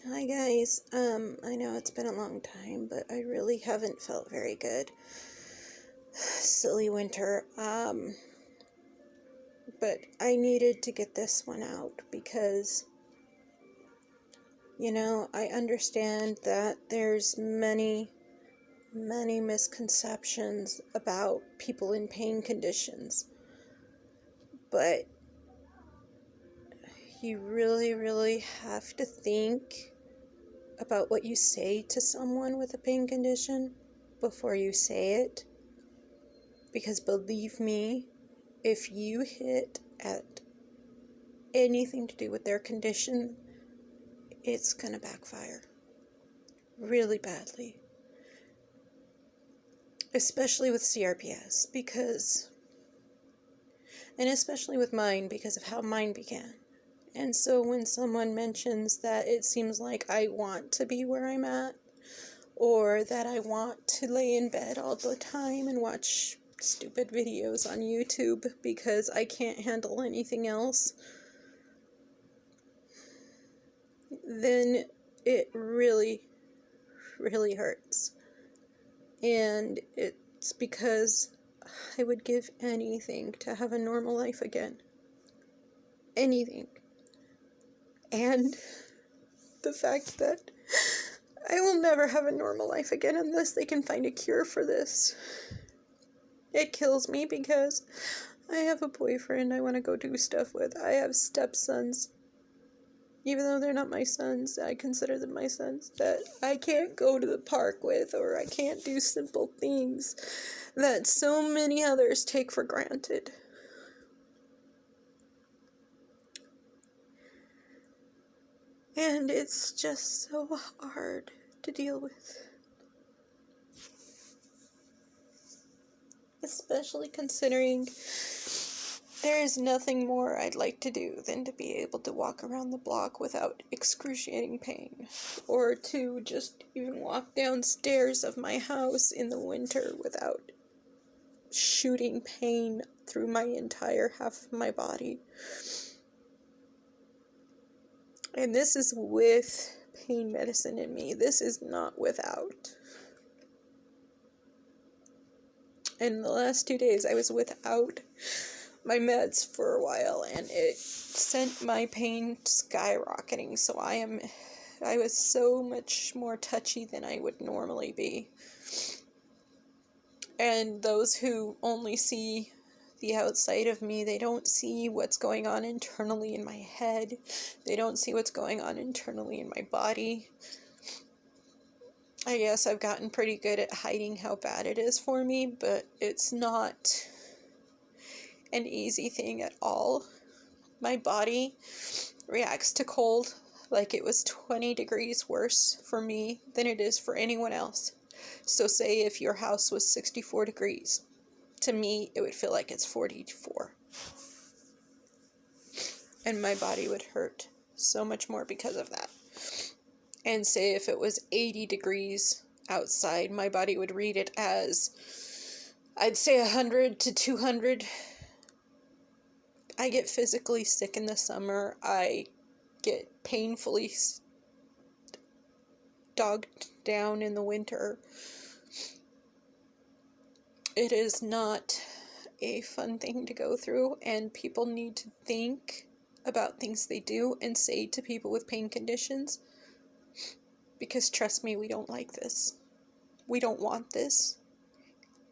Hi guys, I know it's been a long time, but I really haven't felt very good. Silly winter, but I needed to get this one out because, I understand that there's many misconceptions about people in pain conditions, but you really have to think about what you say to someone with a pain condition before you say it. Because believe me, if you hit at anything to do with their condition, it's gonna backfire really badly. Especially with CRPS, and especially with mine because of how mine began. And so when someone mentions that it seems like I want to be where I'm at, or that I want to lay in bed all the time and watch stupid videos on YouTube because I can't handle anything else, then it really hurts. And it's because I would give anything to have a normal life again. Anything. And the fact that I will never have a normal life again unless they can find a cure for this. It kills me because I have a boyfriend I want to go do stuff with. I have stepsons. Even though they're not my sons, I consider them my sons, that I can't go to the park with, or I can't do simple things that so many others take for granted. And it's just so hard to deal with. Especially considering there is nothing more I'd like to do than to be able to walk around the block without excruciating pain, or to just even walk downstairs of my house in the winter without shooting pain through my entire half of my body. And this is with pain medicine in me. This is not without. And the last 2 days I was without my meds for a while, and it sent my pain skyrocketing. So I was so much more touchy than I would normally be. And those who only see the outside of me, they don't see what's going on internally in my head. They don't see what's going on internally in my body. I guess I've gotten pretty good at hiding how bad it is for me, but it's not an easy thing at all. My body reacts to cold like it was 20 degrees worse for me than it is for anyone else. So say if your house was 64 degrees, to me it would feel like it's 44. And my body would hurt so much more because of that. And say if it was 80 degrees outside, my body would read it as, I'd say 100 to 200. I get physically sick in the summer. I get painfully dogged down in the winter. It is not a fun thing to go through, and people need to think about things they do and say to people with pain conditions, because trust me, we don't like this. We don't want this,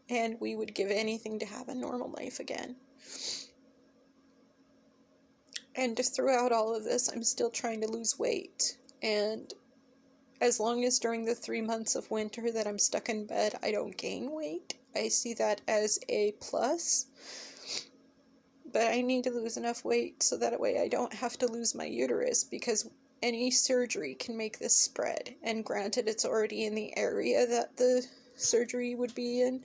and we would give anything to have a normal life again. And throughout all of this, I'm still trying to lose weight, and as long as during the 3 months of winter that I'm stuck in bed, I don't gain weight, I see that as a plus. But I need to lose enough weight so that way I don't have to lose my uterus, because any surgery can make this spread. And granted, it's already in the area that the surgery would be in.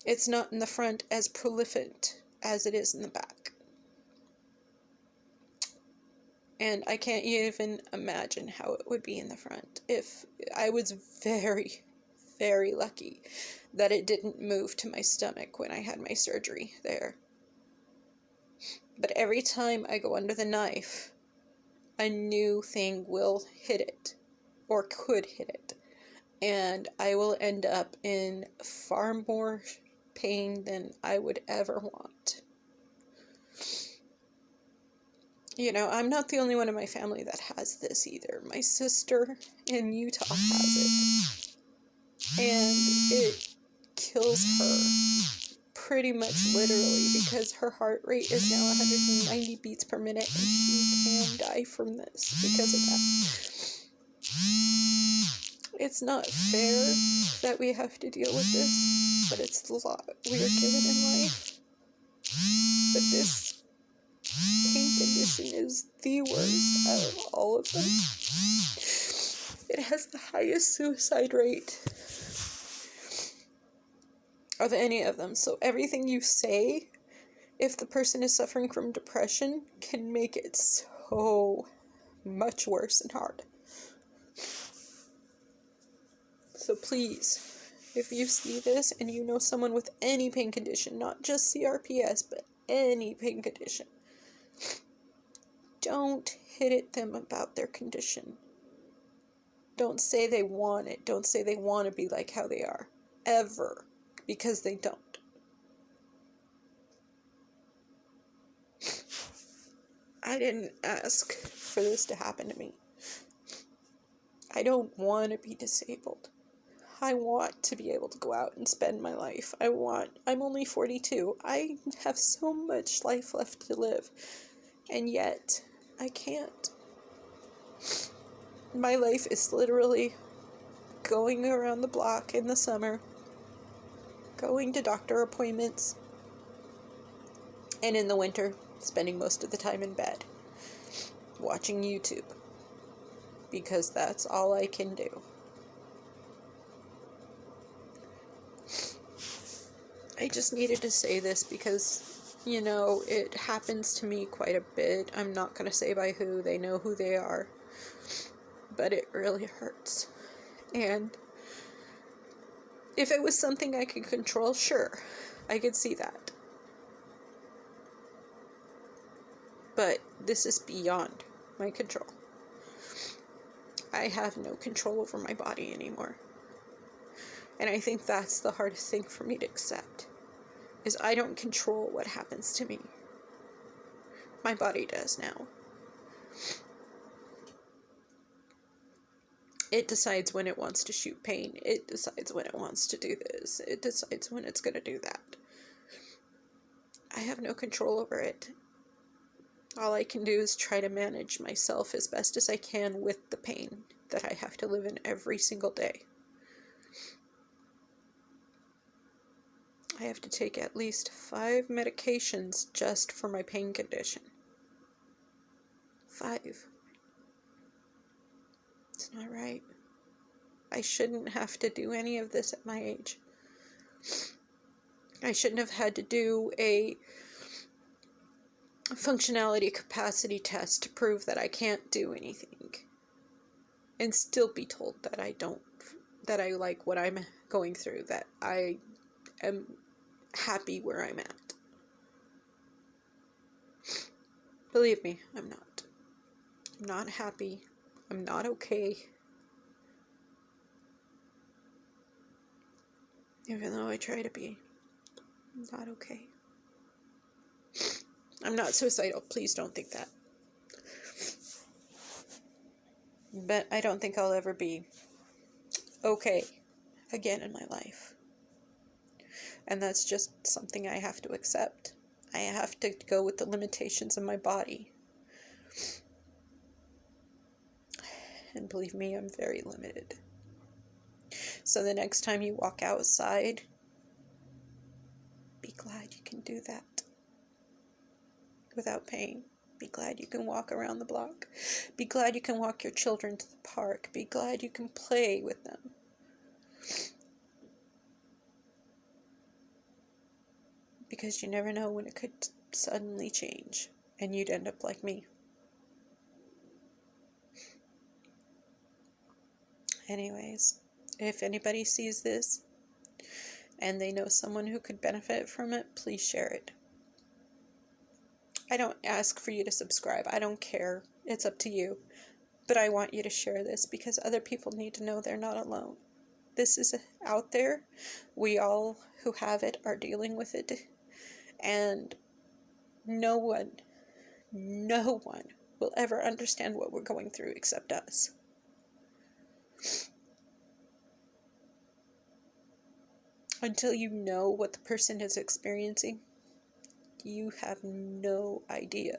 It's not in the front as prolific as it is in the back. And I can't even imagine how it would be in the front. If I was very lucky that it didn't move to my stomach when I had my surgery there. But every time I go under the knife, a new thing will hit it, or could hit it, and I will end up in far more pain than I would ever want. You know, I'm not the only one in my family that has this either. My sister in Utah has it, and it kills her pretty much literally, because her heart rate is now 190 beats per minute, and she can die from this because of that. It's not fair that we have to deal with this, but it's the lot we are given in life. But this pain condition is the worst out of all of them. It has the highest suicide rate of any of them. So everything you say, if the person is suffering from depression, can make it so much worse and hard. So please, if you see this and you know someone with any pain condition, not just CRPS, but any pain condition, don't hit them about their condition. Don't say they want it. Don't say they want to be like how they are. Ever. Because they don't. I didn't ask for this to happen to me. I don't want to be disabled. I want to be able to go out and spend my life. I'm only 42. I have so much life left to live. And yet, I can't. My life is literally going around the block in the summer, going to doctor appointments, and in the winter, spending most of the time in bed, watching YouTube, because that's all I can do. I just needed to say this because, you know, it happens to me quite a bit. I'm not going to say by who. They know who they are. But it really hurts. And if it was something I could control, sure, I could see that. But this is beyond my control. I have no control over my body anymore. And I think that's the hardest thing for me to accept, is I don't control what happens to me. My body does now. It decides when it wants to shoot pain. It decides when it wants to do this. It decides when it's going to do that. I have no control over it. All I can do is try to manage myself as best as I can with the pain that I have to live in every single day. I have to take at least 5 medications just for my pain condition. 5. It's not right. I shouldn't have to do any of this at my age. I shouldn't have had to do a functionality capacity test to prove that I can't do anything, and still be told that I like what I'm going through, that I am happy where I'm at. Believe me, I'm not. I'm not happy. I'm not okay. Even though I try to be. I'm not okay. I'm not suicidal. Please don't think that. But I don't think I'll ever be okay again in my life. And that's just something I have to accept. I have to go with the limitations of my body. And believe me, I'm very limited. So the next time you walk outside, be glad you can do that without pain. Be glad you can walk around the block. Be glad you can walk your children to the park. Be glad you can play with them. Because you never know when it could suddenly change and you'd end up like me. Anyways, if anybody sees this and they know someone who could benefit from it, please share it. I don't ask for you to subscribe. I don't care. It's up to you. But I want you to share this because other people need to know they're not alone. This is out there. We all who have it are dealing with it. And no one will ever understand what we're going through except us. Until you know what the person is experiencing, you have no idea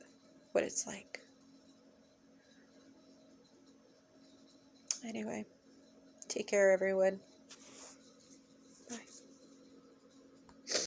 what it's like. Anyway, take care, everyone.